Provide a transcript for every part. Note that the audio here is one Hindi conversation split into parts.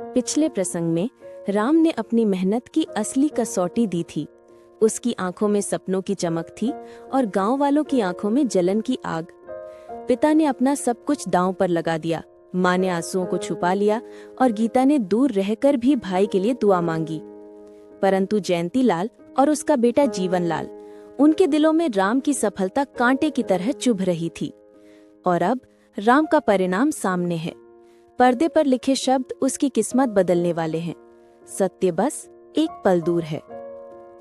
पिछले प्रसंग में राम ने अपनी मेहनत की असली कसौटी दी थी। उसकी आंखों में सपनों की चमक थी और गांव वालों की आंखों में जलन की आग। पिता ने अपना सब कुछ दांव पर लगा दिया, माँ ने आंसुओं को छुपा लिया और गीता ने दूर रहकर भी भाई के लिए दुआ मांगी। परंतु जयंती लाल और उसका बेटा जीवन लाल, उनके दिलों में राम की सफलता कांटे की तरह चुभ रही थी। और अब राम का परिणाम सामने है। पर्दे पर लिखे शब्द उसकी किस्मत बदलने वाले हैं। सत्य बस एक पल दूर है।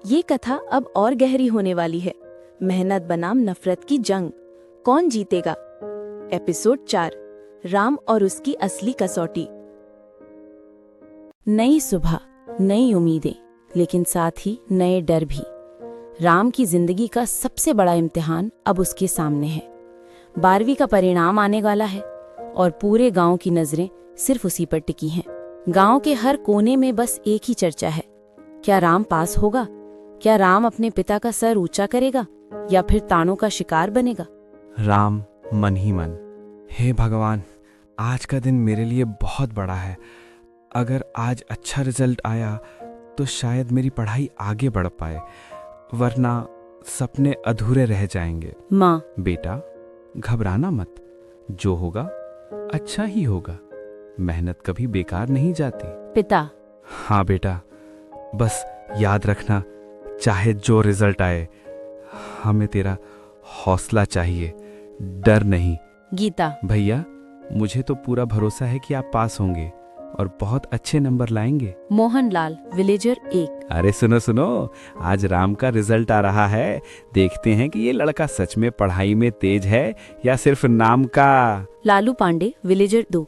ये कथा अब और गहरी होने वाली है। मेहनत बनाम नफरत की जंग, कौन जीतेगा? एपिसोड 4, राम और उसकी असली कसौटी। नई सुबह, नई उम्मीदें, लेकिन साथ ही नए डर भी। राम की जिंदगी का सबसे बड़ा इम्तिहान अब उसके सामने है। 12वीं का परिणाम आने वाला है और पूरे गांव की नजरें सिर्फ उसी पर टिकी हैं। गांव के हर कोने में बस एक ही चर्चा है, क्या राम पास होगा? क्या राम अपने पिता का सर ऊंचा करेगा या फिर तानों का शिकार बनेगा? राम मन ही मन, हे भगवान, आज का दिन मेरे लिए बहुत बड़ा है। अगर आज अच्छा रिजल्ट आया तो शायद मेरी पढ़ाई आगे बढ़ पाए, वरना सपने अधूरे रह जाएंगे। माँ, बेटा घबराना मत, जो होगा अच्छा ही होगा। मेहनत कभी बेकार नहीं जाती। पिता। हाँ बेटा, बस याद रखना, चाहे जो रिजल्ट आए, हमें तेरा हौसला चाहिए, डर नहीं। गीता। भैया, मुझे तो पूरा भरोसा है कि आप पास होंगे और बहुत अच्छे नंबर लाएंगे। मोहनलाल, विलेजर 1। अरे सुनो सुनो, आज राम का रिजल्ट आ रहा है। देखते हैं कि ये लड़का सच में पढ़ाई में तेज है या सिर्फ नाम का। लालू पांडे, विलेजर 2।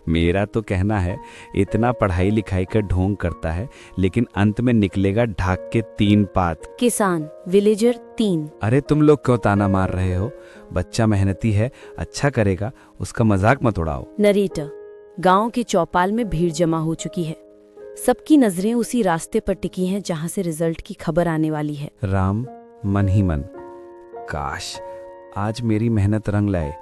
मेरा तो कहना है, इतना पढ़ाई लिखाई का ढोंग करता है, लेकिन अंत में निकलेगा ढाक के 3 पात। किसान, विलेजर 3। अरे तुम लोग क्यों ताना मार रहे हो? बच्चा मेहनती है, अच्छा करेगा, उसका मजाक मत उड़ाओ। नरेटर। गांव के चौपाल में भीड़ जमा हो चुकी है। सबकी नजरें उसी रास्ते पर टिकी हैं जहां से रिजल्ट की खबर आने वाली है। राम मन ही मन, काश आज मेरी मेहनत रंग लाए,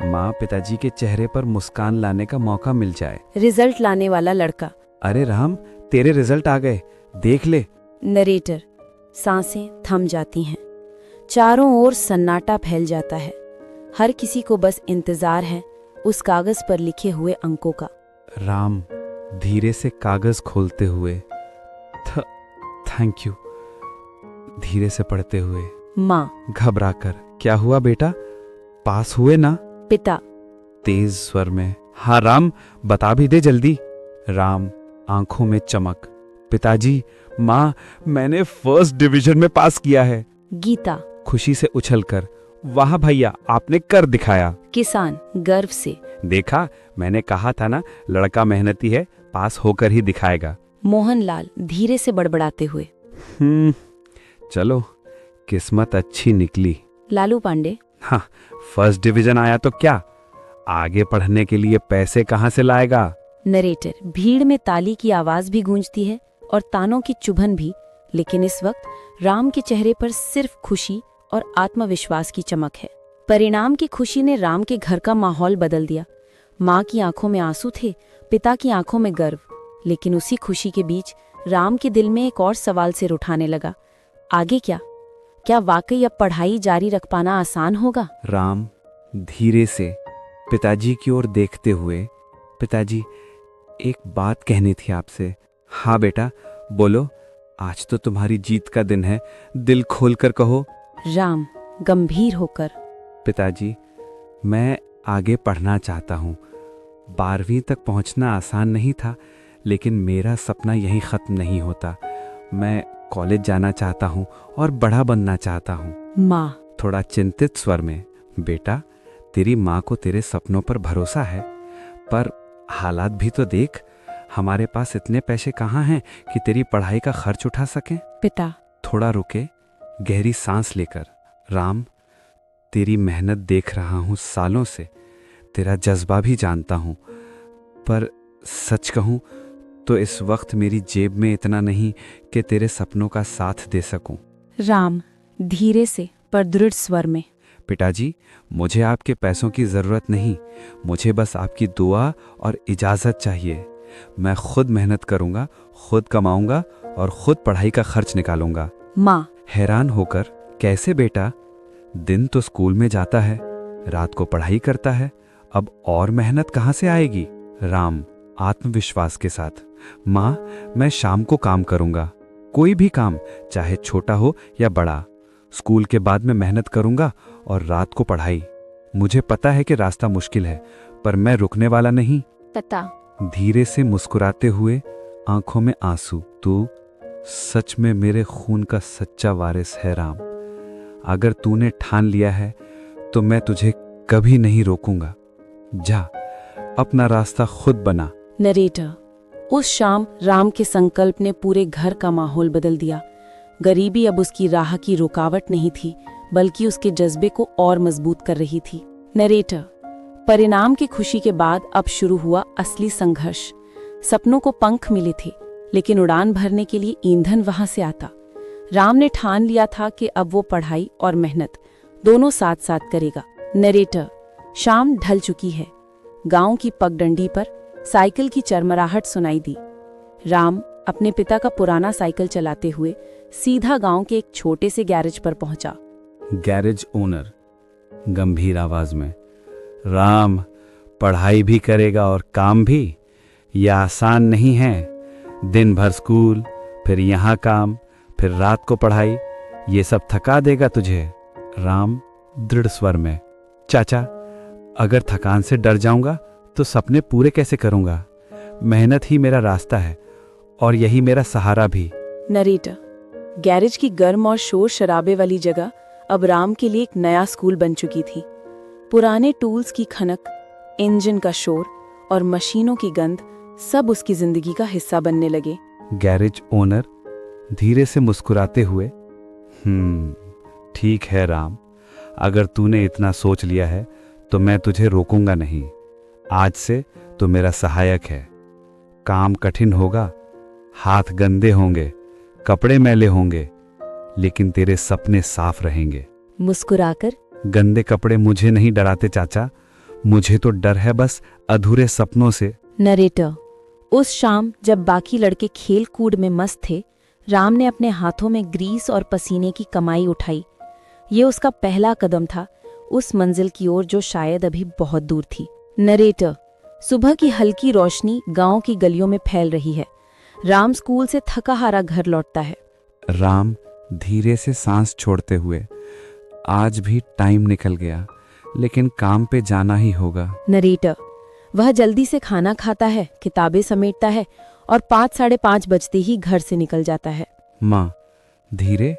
माँ पिताजी के चेहरे पर मुस्कान लाने का मौका मिल जाए। रिजल्ट लाने वाला लड़का। अरे राम, तेरे रिजल्ट आ गए, देख ले। नरेटर। सांसें थम जाती हैं। चारों ओर सन्नाटा फैल जाता है। हर किसी को बस इंतजार है उस कागज पर लिखे हुए अंकों का। राम धीरे से कागज खोलते हुए, थैंक यू, धीरे से पढ़ते हुए। माँ, घबराकर, क्या हुआ बेटा, पास हुए ना? पिता, तेज स्वर में, हाँ राम, बता भी दे जल्दी। राम आंखों में चमक, पिताजी, माँ, मैंने फर्स्ट डिवीजन में पास किया है। गीता, खुशी से उछलकर, वाह भैया, आपने कर दिखाया। किसान, गर्व से, देखा, मैंने कहा था ना, लड़का मेहनती है, पास होकर ही दिखाएगा। मोहनलाल, धीरे से बड़बड़ाते हुए, चलो, किस्मत अच्छी निकली। लालू पांडे, हाँ, फर्स्ट डिवीजन आया तो क्या, आगे पढ़ने के लिए पैसे कहाँ से लाएगा? नरेटर। भीड़ में ताली की आवाज भी गूंजती है और तानों की चुभन भी, लेकिन इस वक्त राम के चेहरे पर सिर्फ खुशी और आत्मविश्वास की चमक है। परिणाम की खुशी ने राम के घर का माहौल बदल दिया। माँ की आंखों में आंसू थे, पिता की आंखों में गर्व, लेकिन उसी खुशी के बीच राम के दिल में एक और सवाल सिर उठाने लगा। आगे क्या? क्या वाकई अब पढ़ाई जारी रख पाना आसान होगा? राम धीरे से पिताजी की ओर देखते हुए, पिताजी, एक बात कहनी थी आपसे। हाँ बेटा, बोलो, आज तो तुम्हारी जीत का दिन है, दिल खोलकर कहो। राम गंभीर होकर, पिताजी, मैं आगे पढ़ना चाहता हूँ। 12वीं तक पहुँचना आसान नहीं था, लेकिन मेरा सपना यहीं ख़त्म नहीं होता। मैं कॉलेज जाना चाहता हूँ और बड़ा बनना चाहता हूँ। माँ, थोड़ा चिंतित स्वर में, बेटा, तेरी माँ को तेरे सपनों पर भरोसा है, पर हालात भी तो देख, हमारे पास इतने पैसे कहाँ हैं कि तेरी पढ़ाई का खर्च उठा सकें। पिता, थोड़ा रुके, गहरी सांस लेकर, राम, तेरी मेहनत देख रहा हूँ सालों से, तेरा जज्बा भी जानता हूँ, पर सच कहूँ तो इस वक्त मेरी जेब में इतना नहीं कि तेरे सपनों का साथ दे सकूं। राम धीरे से पर दृढ़ स्वर में, पिताजी, मुझे आपके पैसों की ज़रूरत नहीं, मुझे बस आपकी दुआ और इजाज़त चाहिए। मैं खुद मेहनत करूंगा, खुद कमाऊंगा और खुद पढ़ाई का खर्च निकालूंगा। माँ। हैरान होकर, कैसे बेटा? दिन तो स्कूल में जाता है, रात को पढ़ाई करता है, अब और मेहनत कहाँ से आएगी? राम आत्मविश्वास के साथ, माँ मैं शाम को काम करूंगा, कोई भी काम, चाहे छोटा हो या बड़ा। स्कूल के बाद मैं मेहनत करूंगा और रात को पढ़ाई। मुझे पता है कि रास्ता मुश्किल है, पर मैं रुकने वाला नहीं। पिता। धीरे से मुस्कुराते हुए, आंखों में आंसू। तू सच में मेरे खून का सच्चा वारिस है राम। अगर तूने ठान लिया है तो मैं तुझे कभी नहीं रोकूंगा। जा, अपना रास्ता खुद बना। नरेटर। उस शाम राम के संकल्प ने पूरे घर का माहौल बदल दिया। गरीबी अब उसकी राह की रुकावट नहीं थी, बल्कि उसके जज्बे को और मजबूत कर रही थी। नरेटर। परिणाम की खुशी के बाद अब शुरू हुआ असली संघर्ष। सपनों को पंख मिले थे, लेकिन उड़ान भरने के लिए ईंधन वहां से आता। राम ने ठान लिया था कि अब वो पढ़ाई और मेहनत दोनों साथ साथ करेगा। नरेटर। शाम ढल चुकी है। गांव की पगडंडी पर साइकिल की चरमराहट सुनाई दी। राम अपने पिता का पुराना साइकिल चलाते हुए सीधा गांव के एक छोटे से गैरेज पर पहुंचा। गैरेज ओनर गंभीर आवाज में, राम पढ़ाई भी करेगा और काम भी? यह आसान नहीं है। दिन भर स्कूल, फिर यहाँ काम, फिर रात को पढ़ाई, ये सब थका देगा तुझे। राम दृढ़ स्वर में, चाचा अगर थकान से डर जाऊंगा तो सपने पूरे कैसे करूंगा? मेहनत ही मेरा रास्ता है और यही मेरा सहारा भी। नरेटर। गैरेज की गर्म और शोर शराबे वाली जगह अब राम के लिए एक नया स्कूल बन चुकी थी। पुराने टूल्स की खनक, इंजन का शोर और मशीनों की गंध सब उसकी जिंदगी का हिस्सा बनने लगे। गैरेज ओनर धीरे से मुस्कुराते हुए, ठीक है राम, अगर तूने इतना सोच लिया है तो मैं तुझे रोकूंगा नहीं। आज से तू मेरा सहायक है। काम कठिन होगा, हाथ गंदे होंगे, कपड़े मैले होंगे, लेकिन तेरे सपने साफ रहेंगे। मुस्कुराकर, गंदे कपड़े मुझे नहीं डराते चाचा, मुझे तो डर है बस अधूरे सपनों से। नरेटर। उस शाम जब बाकी लड़के खेल कूद में मस्त थे, राम ने अपने हाथों में ग्रीस और पसीने की कमाई उठाई। ये उसका पहला कदम था उस मंजिल की ओर जो शायद अभी बहुत दूर थी। नरेटर। सुबह की हल्की रोशनी गांव की गलियों में फैल रही है। राम स्कूल से थका हारा घर लौटता है। राम धीरे से सांस छोड़ते हुए, आज भी टाइम निकल गया, लेकिन काम पे जाना ही होगा। नरेटर। वह जल्दी से खाना खाता है, किताबें समेटता है और 5-5:30 बजते ही घर से निकल जाता है। माँ धीरे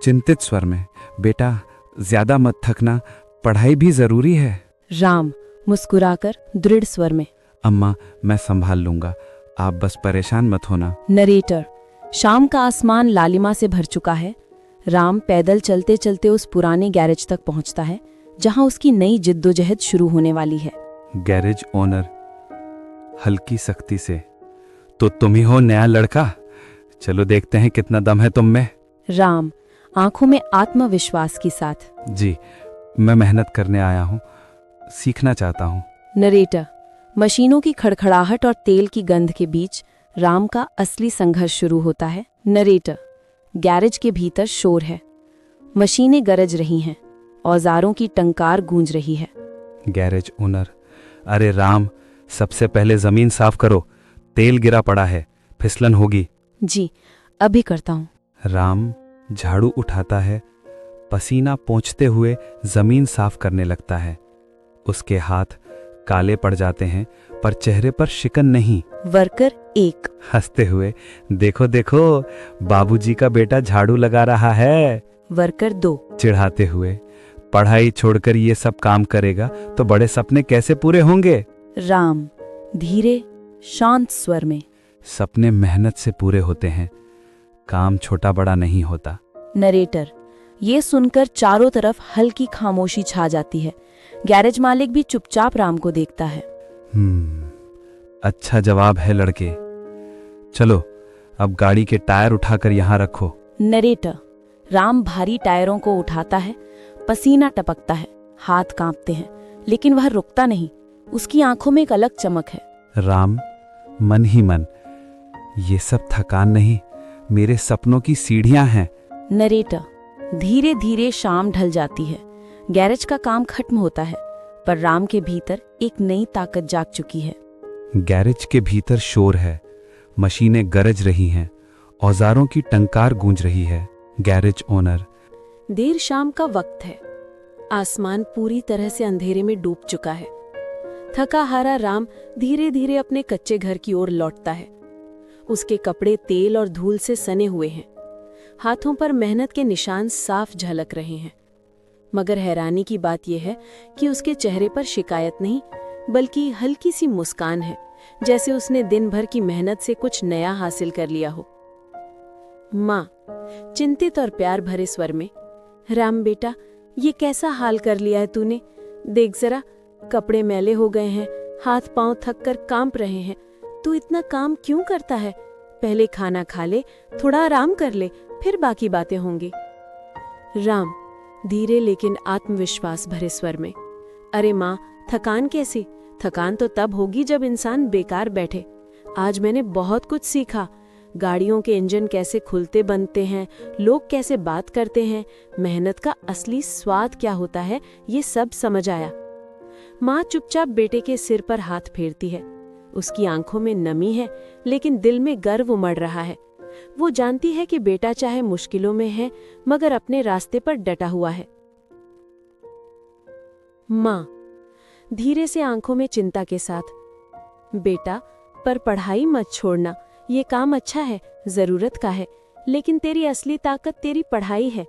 चिंतित स्वर में, बेटा ज्यादा मत थकना, पढ़ाई भी जरूरी है। राम मुस्कुराकर दृढ़ स्वर में, अम्मा मैं संभाल लूंगा, आप बस परेशान मत होना। नरेटर। शाम का आसमान लालिमा से भर चुका है। राम पैदल चलते चलते उस पुराने गैरेज तक पहुंचता है जहां उसकी नई जिद्दोजहद शुरू होने वाली है। गैरेज ओनर हल्की सख्ती से, तो तुम ही हो नया लड़का? चलो देखते हैं कितना दम है तुम में। राम आंखों में आत्मविश्वास के साथ, जी मैं मेहनत करने आया हूँ, सीखना चाहता हूँ। नरेटर। मशीनों की खड़खड़ाहट और तेल की गंध के बीच राम का असली संघर्ष शुरू होता है। नरेटर। गैरेज के भीतर शोर है, मशीनें गरज रही हैं, औजारों की टंकार गूंज रही है। गैरेज ओनर, अरे राम सबसे पहले जमीन साफ करो, तेल गिरा पड़ा है, फिसलन होगी। जी अभी करता हूँ। राम झाड़ू उठाता है, पसीना पोंछते हुए जमीन साफ करने लगता है। उसके हाथ काले पड़ जाते हैं, पर चेहरे पर शिकन नहीं। वर्कर 1 हंसते हुए, देखो देखो बाबूजी का बेटा झाड़ू लगा रहा है। वर्कर 2 चिढ़ाते हुए, पढ़ाई छोड़कर ये सब काम करेगा तो बड़े सपने कैसे पूरे होंगे? राम धीरे शांत स्वर में, सपने मेहनत से पूरे होते हैं, काम छोटा बड़ा नहीं होता। नरेटर। ये सुनकर चारों तरफ हल्की खामोशी छा जाती है। गैरेज मालिक भी चुपचाप राम को देखता है। अच्छा जवाब है लड़के। चलो अब गाड़ी के टायर उठाकर यहाँ रखो। नरेटर। राम भारी टायरों को उठाता है, पसीना टपकता है, हाथ कांपते हैं, लेकिन वह रुकता नहीं। उसकी आंखों में एक अलग चमक है। राम मन ही मन, ये सब थकान नहीं, मेरे सपनों की सीढ़ियां हैं। नरेटर। धीरे धीरे शाम ढल जाती है। गैरेज का काम खत्म होता है, पर राम के भीतर एक नई ताकत जाग चुकी है। गैरेज के भीतर शोर है, मशीनें गरज रही हैं, औजारों की टंकार गूंज रही है। Garage owner. देर शाम का वक्त है। आसमान पूरी तरह से अंधेरे में डूब चुका है। थका हारा राम धीरे धीरे अपने कच्चे घर की ओर लौटता है। उसके कपड़े तेल और धूल से सने हुए हैं। हाथों पर मेहनत के निशान साफ झलक रहे हैं। मगर हैरानी की बात यह है कि उसके चेहरे पर शिकायत नहीं, बल्कि हल्की सी मुस्कान है, जैसे उसने दिन भर की मेहनत से कुछ नया हासिल कर लिया हो। माँ चिंतित और प्यार भरे स्वर में, राम बेटा, ये कैसा हाल कर लिया है तूने? देख जरा, कपड़े मैले हो गए हैं, हाथ पांव थक कर कांप रहे हैं। तू इतना काम क्यों करता है? पहले खाना खा ले, थोड़ा आराम कर ले, फिर बाकी बातें होंगी। राम धीरे लेकिन आत्मविश्वास भरे स्वर में, अरे माँ, थकान कैसी? थकान तो तब होगी जब इंसान बेकार बैठे। आज मैंने बहुत कुछ सीखा। गाड़ियों के इंजन कैसे खुलते बनते हैं, लोग कैसे बात करते हैं, मेहनत का असली स्वाद क्या होता है, ये सब समझ आया। माँ चुपचाप बेटे के सिर पर हाथ फेरती है। उसकी आंखों में नमी है, लेकिन दिल में गर्व उमड़ रहा है। वो जानती है कि बेटा चाहे मुश्किलों में है, मगर अपने रास्ते पर डटा हुआ है। माँ धीरे से आंखों में चिंता के साथ, बेटा, पर पढ़ाई मत छोड़ना। ये काम अच्छा है, जरूरत का है, लेकिन तेरी असली ताकत तेरी पढ़ाई है।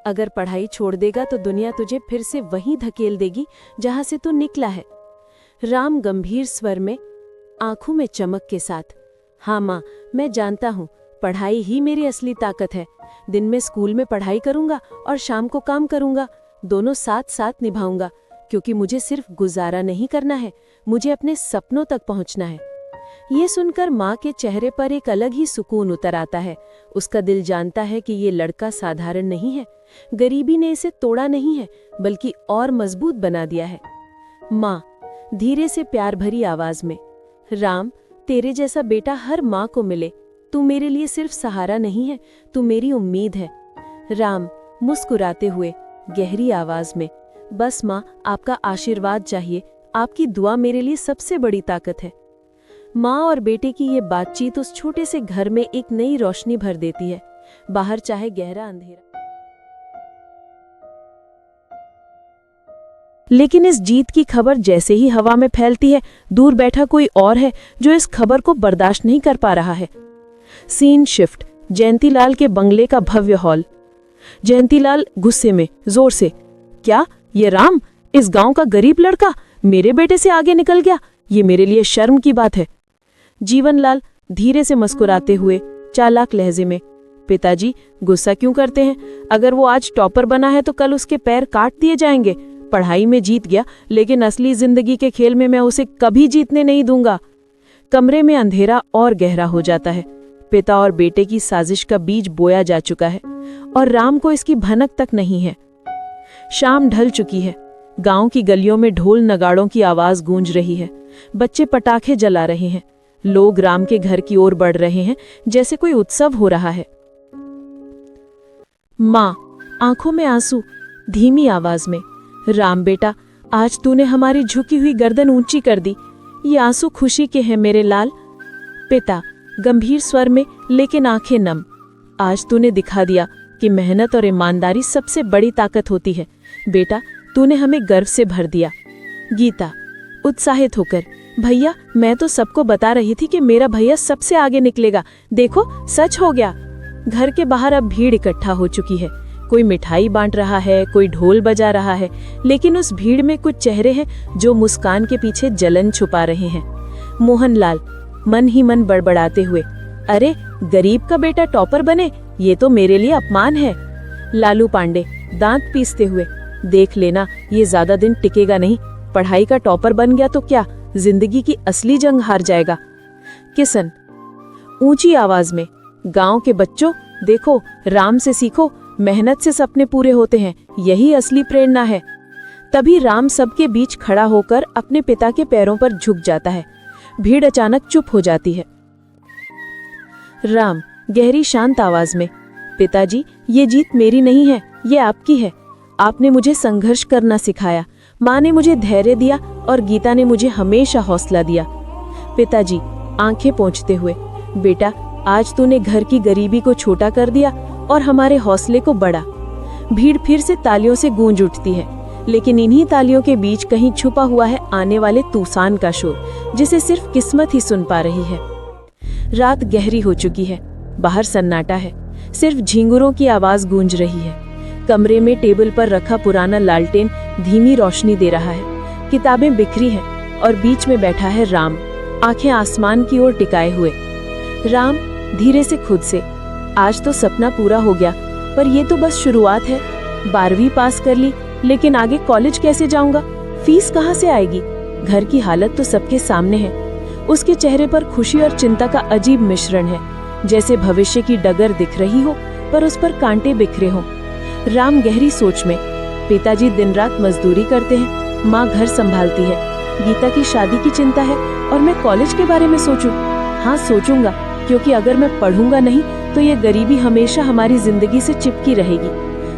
अगर पढ़ाई छोड़ देगा तो दुनिया तुझे फिर से वहीं धकेल देगी जहां से तू निकला है। राम गंभीर स्वर में, आंखों में चमक के साथ, हाँ माँ, मैं जानता हूँ, पढ़ाई ही मेरी असली ताकत है। दिन में स्कूल में पढ़ाई करूंगा और शाम को काम करूंगा, दोनों साथ साथ निभाऊंगा, क्योंकि मुझे सिर्फ गुजारा नहीं करना है, मुझे अपने सपनों तक पहुंचना है। ये सुनकर माँ के चेहरे पर एक अलग ही सुकून उतर आता है। उसका दिल जानता है कि ये लड़का साधारण नहीं है। गरीबी ने इसे तोड़ा नहीं है, बल्कि और मजबूत बना दिया है। माँ धीरे से प्यार भरी आवाज में, राम, तेरे जैसा बेटा हर माँ को मिले। तू मेरे लिए सिर्फ सहारा नहीं है, तू मेरी उम्मीद है। राम मुस्कुराते हुए गहरी आवाज में, बस माँ, आपका आशीर्वाद चाहिए, आपकी दुआ मेरे लिए सबसे बड़ी ताकत है। माँ और बेटे की ये बातचीत उस छोटे से घर में एक नई रोशनी भर देती है। बाहर चाहे गहरा अंधेरा, लेकिन इस जीत की खबर जैसे ही हवा में फैलती है, दूर बैठा कोई और है जो इस खबर को बर्दाश्त नहीं कर पा रहा है। सीन शिफ्ट, जयंतीलाल के बंगले का भव्य हॉल। जयंतीलाल गुस्से में जोर से, क्या ये राम, इस गांव का गरीब लड़का मेरे बेटे से आगे निकल गया? ये मेरे लिए शर्म की बात है। जीवनलाल धीरे से मुस्कुराते हुए चालाक लहजे में, पिताजी गुस्सा क्यों करते हैं? अगर वो आज टॉपर बना है तो कल उसके पैर काट दिए जाएंगे। पढ़ाई में जीत गया, लेकिन असली जिंदगी के खेल में मैं उसे कभी जीतने नहीं दूंगा। कमरे में अंधेरा और गहरा हो जाता है। पिता और बेटे की साजिश का बीज बोया जा चुका है और राम को इसकी भनक तक नहीं है। शाम ढल चुकी है। गांव की गलियों में ढोल नगाड़ों की आवाज गूंज रही है। बच्चे पटाखे जला रहे हैं। लोग राम के घर की ओर बढ़ रहे हैं, जैसे कोई उत्सव हो रहा है। माँ आंखों में आंसू, धीमी आवाज में, राम बेटा, आज तूने हमारी झुकी हुई गर्दन ऊंची कर दी। ये आंसू खुशी के हैं मेरे लाल। पिता गंभीर स्वर में, लेकिन आंखें नम, आज तूने दिखा दिया कि मेहनत और ईमानदारी सबसे बड़ी ताकत होती है। बेटा, तूने हमें गर्व से भर दिया। गीता उत्साहित होकर, भैया, मैं तो सबको बता रही थी कि मेरा भैया सबसे आगे निकलेगा। देखो, सच हो गया। घर के बाहर अब भीड़ इकट्ठा हो चुकी है। कोई मिठाई बांट रहा है, कोई ढोल बजा रहा है, लेकिन उस भीड़ में कुछ चेहरे हैं जो मुस्कान के पीछे जलन छुपा रहे हैं। मोहनलाल मन ही मन बड़बड़ाते हुए, अरे गरीब का बेटा टॉपर बने, ये तो मेरे लिए अपमान है। लालू पांडे दांत पीसते हुए, देख लेना, ये ज्यादा दिन टिकेगा नहीं। पढ़ाई का टॉपर बन गया तो क्या, जिंदगी की असली जंग हार जाएगा। किशन ऊंची आवाज में, गांव के बच्चों, देखो, राम से सीखो, मेहनत से सपने पूरे होते हैं, यही असली प्रेरणा है। तभी राम सबके बीच खड़ा होकर अपने पिता के पैरों पर झुक जाता है। भीड़ अचानक चुप हो जाती है। राम गहरी शांत आवाज में, पिताजी ये जीत मेरी नहीं है, ये आपकी है। आपने मुझे संघर्ष करना सिखाया, माँ ने मुझे धैर्य दिया और गीता ने मुझे हमेशा हौसला दिया। पिताजी आंखें पोंछते हुए, बेटा आज तूने घर की गरीबी को छोटा कर दिया और हमारे हौसले को बड़ा। भीड़ फिर से तालियों से गूंज उठती है, लेकिन इन्हीं तालियों के बीच कहीं छुपा हुआ है आने वाले तूफान का शोर, जिसे सिर्फ किस्मत ही सुन पा रही है। रात गहरी हो चुकी है, बाहर सन्नाटा है, सिर्फ झींगुरों की आवाज गूंज रही है। कमरे में टेबल पर रखा पुराना लालटेन धीमी रोशनी दे रहा है। किताबें बिखरी हैं और बीच में बैठा है राम, आंखें आसमान की ओर टिकाए हुए। राम धीरे से खुद से, आज तो सपना पूरा हो गया, पर ये तो बस शुरुआत है। 12वीं पास कर ली, लेकिन आगे कॉलेज कैसे जाऊंगा? फीस कहाँ से आएगी? घर की हालत तो सबके सामने है। उसके चेहरे पर खुशी और चिंता का अजीब मिश्रण है, जैसे भविष्य की डगर दिख रही हो पर उस पर कांटे बिखरे हों। राम गहरी सोच में, पिताजी दिन रात मजदूरी करते हैं, माँ घर संभालती है, गीता की शादी की चिंता है और मैं कॉलेज के बारे में सोचूं? हाँ सोचूंगा, क्योंकि अगर मैं पढ़ूंगा नहीं तो ये गरीबी हमेशा हमारी जिंदगी से चिपकी रहेगी।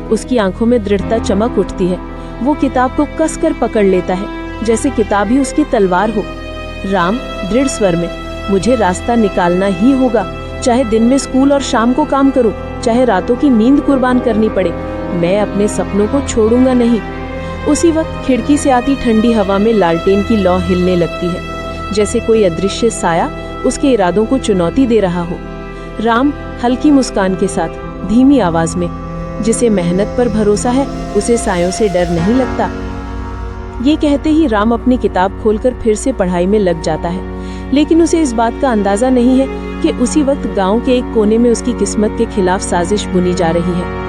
उसकी आंखों में दृढ़ता चमक उठती है। वो किताब को कसकर पकड़ लेता है, जैसे किताब ही उसकी तलवार हो। राम दृढ़ स्वर में, मुझे रास्ता निकालना ही होगा, चाहे दिन में स्कूल और शाम को काम करूं, चाहे रातों की नींद कुर्बान करनी पड़े, मैं अपने सपनों को छोड़ूंगा नहीं। उसी वक्त खिड़की से आती ठंडी हवा में लालटेन की लौ हिलने लगती है, जैसे कोई अदृश्य साया उसके इरादों को चुनौती दे रहा हो। राम हल्की मुस्कान के साथ धीमी आवाज में, जिसे मेहनत पर भरोसा है उसे सायों से डर नहीं लगता। ये कहते ही राम अपनी किताब खोलकर फिर से पढ़ाई में लग जाता है, लेकिन उसे इस बात का अंदाजा नहीं है कि उसी वक्त गांव के एक कोने में उसकी किस्मत के खिलाफ साजिश बुनी जा रही है।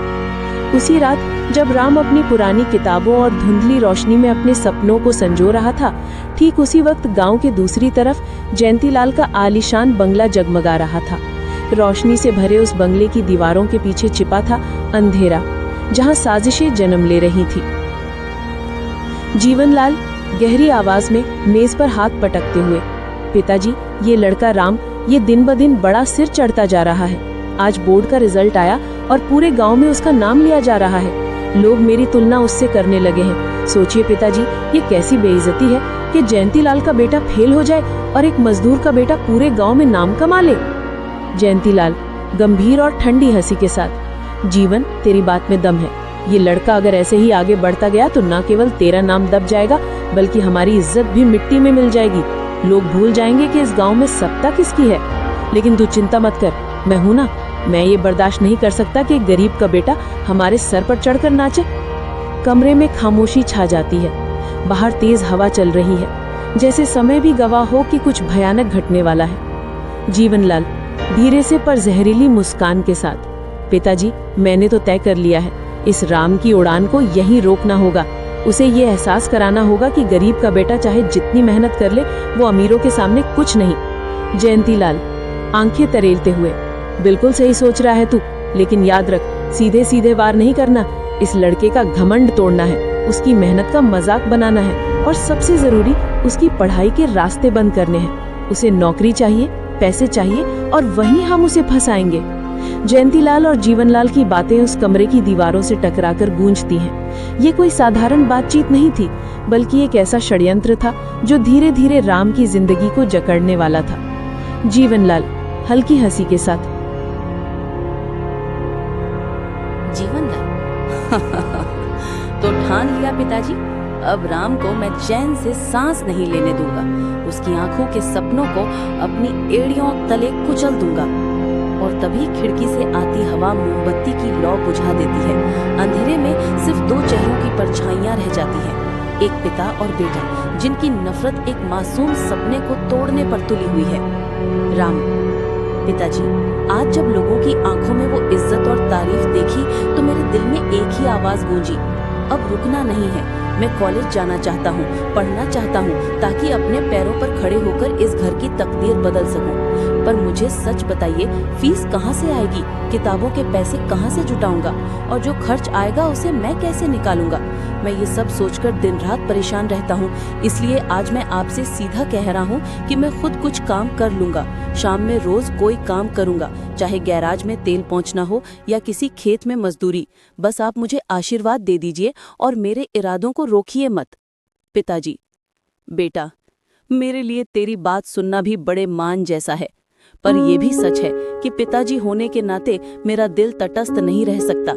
उसी रात जब राम अपनी पुरानी किताबों और धुंधली रोशनी में अपने सपनों को संजो रहा था, ठीक उसी वक्त गांव के दूसरी तरफ जयंतीलाल का आलीशान बंगला जगमगा रहा था। रोशनी से भरे उस बंगले की दीवारों के पीछे छिपा था अंधेरा, जहां साजिशें जन्म ले रही थी। जीवनलाल गहरी आवाज में मेज पर हाथ पटकते हुए, पिताजी ये लड़का राम ये दिन ब दिन बड़ा सिर चढ़ता जा रहा है। आज बोर्ड का रिजल्ट आया और पूरे गांव में उसका नाम लिया जा रहा है। लोग मेरी तुलना उससे करने लगे हैं। सोचिए पिताजी, ये कैसी बेइज्जती है कि जयंतीलाल का बेटा फेल हो जाए और एक मजदूर का बेटा पूरे गांव में नाम कमा ले। जयंतीलाल गंभीर और ठंडी हंसी के साथ, जीवन तेरी बात में दम है। ये लड़का अगर ऐसे ही आगे बढ़ता गया तो न केवल तेरा नाम दब जाएगा, बल्कि हमारी इज्जत भी मिट्टी में मिल जाएगी। लोग भूल जाएंगे कि इस गांव में सत्ता किसकी है। लेकिन तू चिंता मत कर, मैं हूं ना। मैं ये बर्दाश्त नहीं कर सकता कि एक गरीब का बेटा हमारे सर पर चढ़कर नाचे। कमरे में खामोशी छा जाती है। बाहर तेज हवा चल रही है, जैसे समय भी गवाह हो कि कुछ भयानक घटने वाला है। जीवनलाल धीरे से पर जहरीली मुस्कान के साथ, पिताजी मैंने तो तय कर लिया है, इस राम की उड़ान को यहीं रोकना होगा। उसे ये एहसास कराना होगा कि गरीब का बेटा चाहे जितनी मेहनत कर ले, वो अमीरों के सामने कुछ नहीं। जयंतीलाल आंखें तरेलते हुए, बिल्कुल सही सोच रहा है तू, लेकिन याद रख, सीधे सीधे वार नहीं करना। इस लड़के का घमंड तोड़ना है, उसकी मेहनत का मजाक बनाना है और सबसे जरूरी उसकी पढ़ाई के रास्ते बंद करने हैं। उसे नौकरी चाहिए, पैसे चाहिए और वहीं हम उसे फंसाएंगे। जयंतीलाल और जीवनलाल की बातें उस कमरे की दीवारों से टकराकर गूंजती हैं। ये कोई साधारण बातचीत नहीं थी, बल्कि एक ऐसा षड्यंत्र था जो धीरे धीरे राम की जिंदगी को जकड़ने वाला था। जीवनलाल हल्की हंसी के साथ, जीवनलाल तो ठान लिया पिताजी, अब राम को मैं चैन से सांस नहीं लेने दूंगा। उसकी आंखों के सपनों को अपनी एड़ियों तले कुचल दूंगा। और तभी खिड़की से आती हवा मोमबत्ती की लौ बुझा देती है। अंधेरे में सिर्फ दो चेहरों की परछाइयां रह जाती हैं, एक पिता और बेटा, जिनकी नफरत एक मासूम सपने को तोड़ने पर तुली हुई है। राम, पिताजी, आज जब लोगों की आंखों में वो इज्जत और तारीफ देखी तो मेरे दिल में एक ही आवाज गूंजी, अब रुकना नहीं है। मैं कॉलेज जाना चाहता हूँ, पढ़ना चाहता हूँ, ताकि अपने पैरों पर खड़े होकर इस घर की तकदीर बदल सकूं। पर मुझे सच बताइए, फीस कहाँ से आएगी, किताबों के पैसे कहाँ से जुटाऊंगा, और जो खर्च आएगा उसे मैं कैसे निकालूंगा। मैं ये सब सोचकर दिन रात परेशान रहता हूँ। इसलिए आज मैं आपसे सीधा कह रहा हूँ कि मैं खुद कुछ काम कर लूंगा। शाम में रोज कोई काम करूंगा, चाहे गैराज में तेल पहुँचना हो या किसी खेत में मजदूरी। बस आप मुझे आशीर्वाद दे दीजिए और मेरे इरादों को रोकिए मत। पिताजी, बेटा, मेरे लिए तेरी बात सुनना भी बड़े मान जैसा है, पर यह भी सच है कि पिताजी होने के नाते मेरा दिल तटस्थ नहीं रह सकता।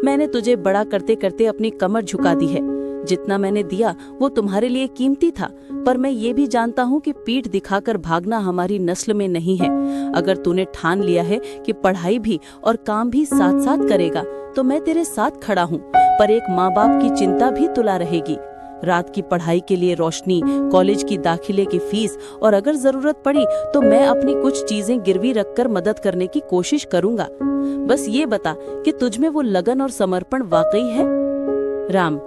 मैंने तुझे बड़ा करते करते अपनी कमर झुका दी है। जितना मैंने दिया वो तुम्हारे लिए कीमती था, पर मैं ये भी जानता हूँ कि पीठ दिखाकर भागना हमारी नस्ल में नहीं है। अगर तूने ठान लिया है कि पढ़ाई भी और काम भी साथ साथ करेगा तो मैं तेरे साथ खड़ा हूँ, पर एक माँ बाप की चिंता भी तुला रहेगी। रात की पढ़ाई के लिए रोशनी, कॉलेज की दाखिले की फीस, और अगर जरूरत पड़ी तो मैं अपनी कुछ चीजें गिरवी रखकर मदद करने की कोशिश करूंगा। बस ये बता कि तुझमें वो लगन और समर्पण वाकई है। राम,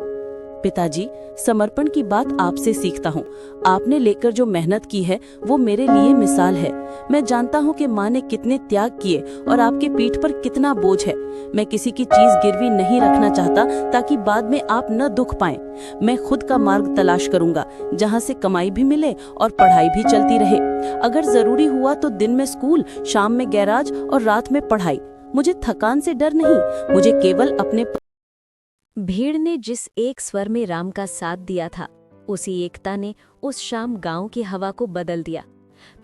पिताजी, समर्पण की बात आपसे सीखता हूँ। आपने लेकर जो मेहनत की है वो मेरे लिए मिसाल है। मैं जानता हूँ कि माँ ने कितने त्याग किए और आपके पीठ पर कितना बोझ है। मैं किसी की चीज गिरवी नहीं रखना चाहता ताकि बाद में आप न दुख पाएं। मैं खुद का मार्ग तलाश करूंगा, जहाँ से कमाई भी मिले और पढ़ाई भी चलती रहे। अगर जरूरी हुआ तो दिन में स्कूल, शाम में गैराज और रात में पढ़ाई। मुझे थकान से डर नहीं, मुझे केवल अपने। भीड़ ने जिस एक स्वर में राम का साथ दिया था, उसी एकता ने उस शाम गांव की हवा को बदल दिया।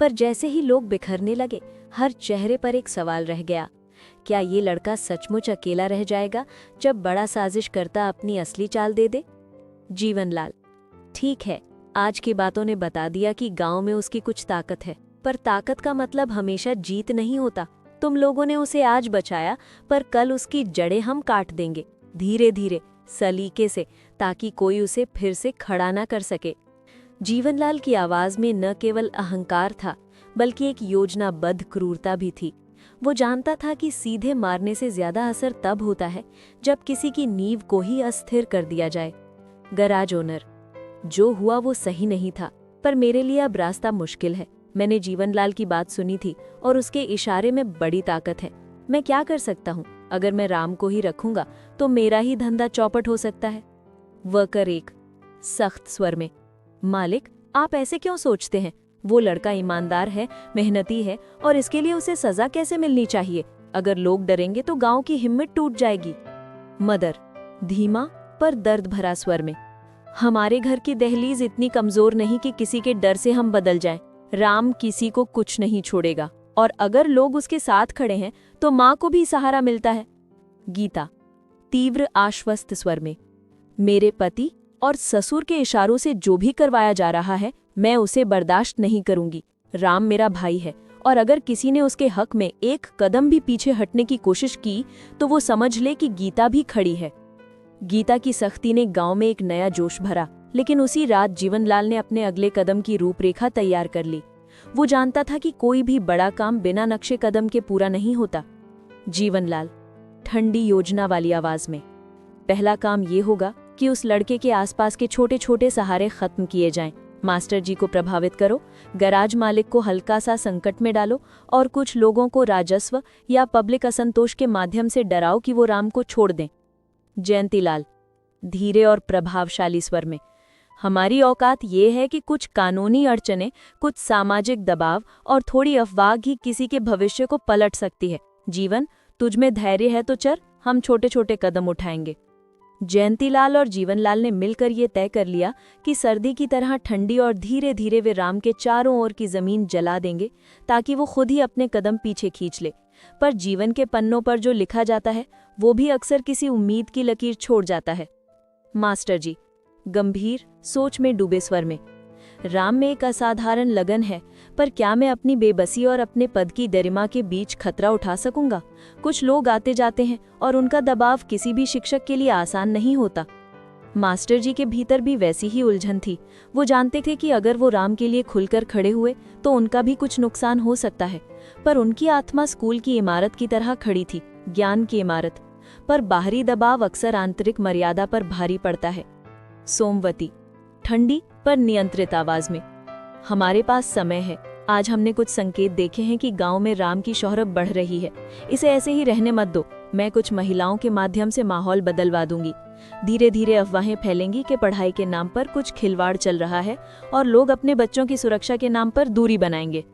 पर जैसे ही लोग बिखरने लगे, हर चेहरे पर एक सवाल रह गया। क्या ये लड़का सचमुच अकेला रह जाएगा जब बड़ा साजिश करता अपनी असली चाल दे दे? जीवनलाल, ठीक है, आज की बातों ने बता दिया कि गांव में उसकी कुछ ताकत है, पर ताकत का मतलब हमेशा जीत नहीं होता। तुम लोगों ने उसे आज बचाया, पर कल उसकी जड़ें हम काट देंगे, धीरे धीरे, सलीके से, ताकि कोई उसे फिर से खड़ा ना कर सके। जीवनलाल की आवाज में न केवल अहंकार था, बल्कि एक योजनाबद्ध क्रूरता भी थी। वो जानता था कि सीधे मारने से ज्यादा असर तब होता है जब किसी की नींव को ही अस्थिर कर दिया जाए। गराज ओनर, जो हुआ वो सही नहीं था, पर मेरे लिए अब रास्ता मुश्किल है। मैंने जीवनलाल की बात सुनी थी और उसके इशारे में बड़ी ताकत है। मैं क्या कर सकता हूँ? अगर मैं राम को ही रखूंगा तो मेरा ही धंधा चौपट हो सकता है। वर्कर एक, सख्त स्वर में, मालिक, आप ऐसे क्यों सोचते हैं? वो लड़का ईमानदार है, मेहनती है, और इसके लिए उसे सजा कैसे मिलनी चाहिए? अगर लोग डरेंगे तो गांव की हिम्मत टूट जाएगी। मदर, धीमा पर दर्द भरा स्वर में, हमारे घर की दहलीज इतनी कमजोर नहीं कि किसी के डर से हम बदल जाएं। राम किसी को कुछ नहीं छोड़ेगा, और अगर लोग उसके साथ खड़े हैं तो माँ को भी सहारा मिलता है। गीता, तीव्र आश्वस्त स्वर में, मेरे पति और ससुर के इशारों से जो भी करवाया जा रहा है, मैं उसे बर्दाश्त नहीं करूंगी। राम मेरा भाई है, और अगर किसी ने उसके हक में एक कदम भी पीछे हटने की कोशिश की तो वो समझ ले कि गीता भी खड़ी है। गीता की सख्ती ने गांव में एक नया जोश भरा, लेकिन उसी रात जीवनलाल ने अपने अगले कदम की रूपरेखा तैयार कर ली। वो जानता था कि कोई भी बड़ा काम बिना नक्शे कदम के पूरा नहीं होता। जीवनलाल, ठंडी योजना वाली आवाज में, पहला काम ये होगा कि उस लड़के के आसपास के छोटे छोटे सहारे खत्म किए जाएं। मास्टर जी को प्रभावित करो, गैराज मालिक को हल्का सा संकट में डालो, और कुछ लोगों को राजस्व या पब्लिक असंतोष के माध्यम से डराओ कि वो राम को छोड़ दें। जयंतीलाल, धीरे और प्रभावशाली स्वर में, हमारी औकात ये है कि कुछ कानूनी अड़चनें, कुछ सामाजिक दबाव और थोड़ी अफवाह ही किसी के भविष्य को पलट सकती है। जीवन, तुझमें धैर्य है तो चल, हम छोटे छोटे कदम उठाएंगे। जयंतीलाल और जीवनलाल ने मिलकर ये तय कर लिया कि सर्दी की तरह ठंडी और धीरे धीरे वे राम के चारों ओर की जमीन जला देंगे, ताकि वो खुद ही अपने कदम पीछे खींच ले। पर जीवन के पन्नों पर जो लिखा जाता है वो भी अक्सर किसी उम्मीद की लकीर छोड़ जाता है। मास्टर जी, गंभीर सोच में डूबे स्वर में, राम में एक असाधारण लगन है, पर क्या मैं अपनी बेबसी और अपने पद की गरिमा के बीच खतरा उठा सकूंगा? कुछ लोग आते जाते हैं और उनका दबाव किसी भी शिक्षक के लिए आसान नहीं होता। मास्टर जी के भीतर भी वैसी ही उलझन थी। वो जानते थे कि अगर वो राम के लिए खुलकर खड़े हुए तो उनका भी कुछ नुकसान हो सकता है, पर उनकी आत्मा स्कूल की इमारत की तरह खड़ी थी, ज्ञान की इमारत। पर बाहरी दबाव अक्सर आंतरिक मर्यादा पर भारी पड़ता है। सोमवती, ठंडी पर नियंत्रित आवाज में, हमारे पास समय है, आज हमने कुछ संकेत देखे हैं कि गांव में राम की शोहरत बढ़ रही है। इसे ऐसे ही रहने मत दो। मैं कुछ महिलाओं के माध्यम से माहौल बदलवा दूंगी। धीरे धीरे अफवाहें फैलेंगी कि पढ़ाई के नाम पर कुछ खिलवाड़ चल रहा है और लोग अपने बच्चों की सुरक्षा के नाम पर दूरी बनाएंगे।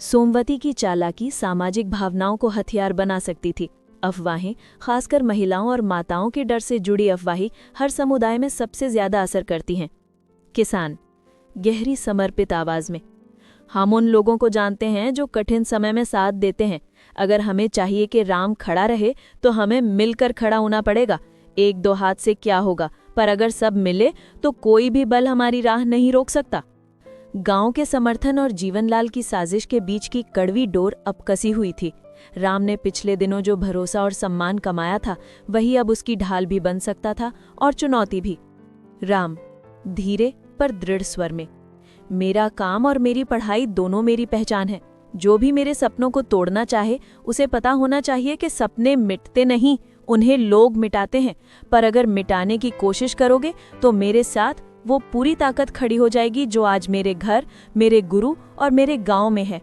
सोमवती की चालाकी सामाजिक भावनाओं को हथियार बना सकती थी। अफवाहें, खासकर महिलाओं और माताओं के डर से जुड़ी अफवाहें, हर समुदाय में सबसे ज्यादा असर करती हैं। किसान गहरी समर्पित आवाज में, हम उन लोगों को जानते हैं जो कठिन समय में साथ देते हैं। अगर हमें चाहिए कि राम खड़ा रहे तो हमें मिलकर खड़ा होना पड़ेगा। एक दो हाथ से क्या होगा, पर अगर सब मिले तो कोई भी बल हमारी राह नहीं रोक सकता। गांव के समर्थन और जीवनलाल की साजिश के बीच की कड़वी डोर अब कसी हुई थी। राम ने पिछले दिनों जो भरोसा और सम्मान कमाया था, वही अब उसकी ढाल भी बन सकता था और चुनौती भी। राम धीरे पर दृढ़ स्वर में, मेरा काम और मेरी पढ़ाई दोनों मेरी पहचान है। जो भी मेरे सपनों को तोड़ना चाहे, उसे पता होना चाहिए कि सपने मिटते नहीं, उन्हें लोग मिटाते हैं। पर अगर मिटाने की कोशिश करोगे तो मेरे साथ वो पूरी ताकत खड़ी हो जाएगी जो आज मेरे घर, मेरे गुरु और मेरे गांव में है।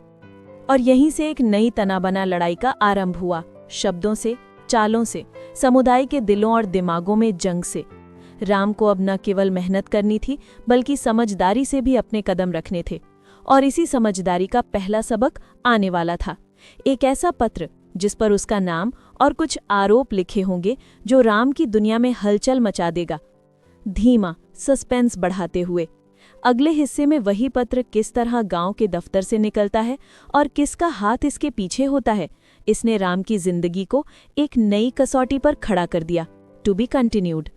और यहीं से एक नई तनाबना लड़ाई का आरंभ हुआ, शब्दों से, चालों से, समुदाय के दिलों और दिमागों में जंग से। राम को अब न केवल मेहनत करनी थी, बल्कि समझदारी से भी अपने कदम रखने थे। और इसी समझदारी का पहला सबक आने वाला था, एक ऐसा पत्र जिस पर उसका नाम और कुछ आरोप लिखे होंगे जो राम की दुनिया में हलचल मचा देगा। धीमा, सस्पेंस बढ़ाते हुए अगले हिस्से में वही पत्र किस तरह गांव के दफ्तर से निकलता है और किसका हाथ इसके पीछे होता है, इसने राम की जिंदगी को एक नई कसौटी पर खड़ा कर दिया। To be continued.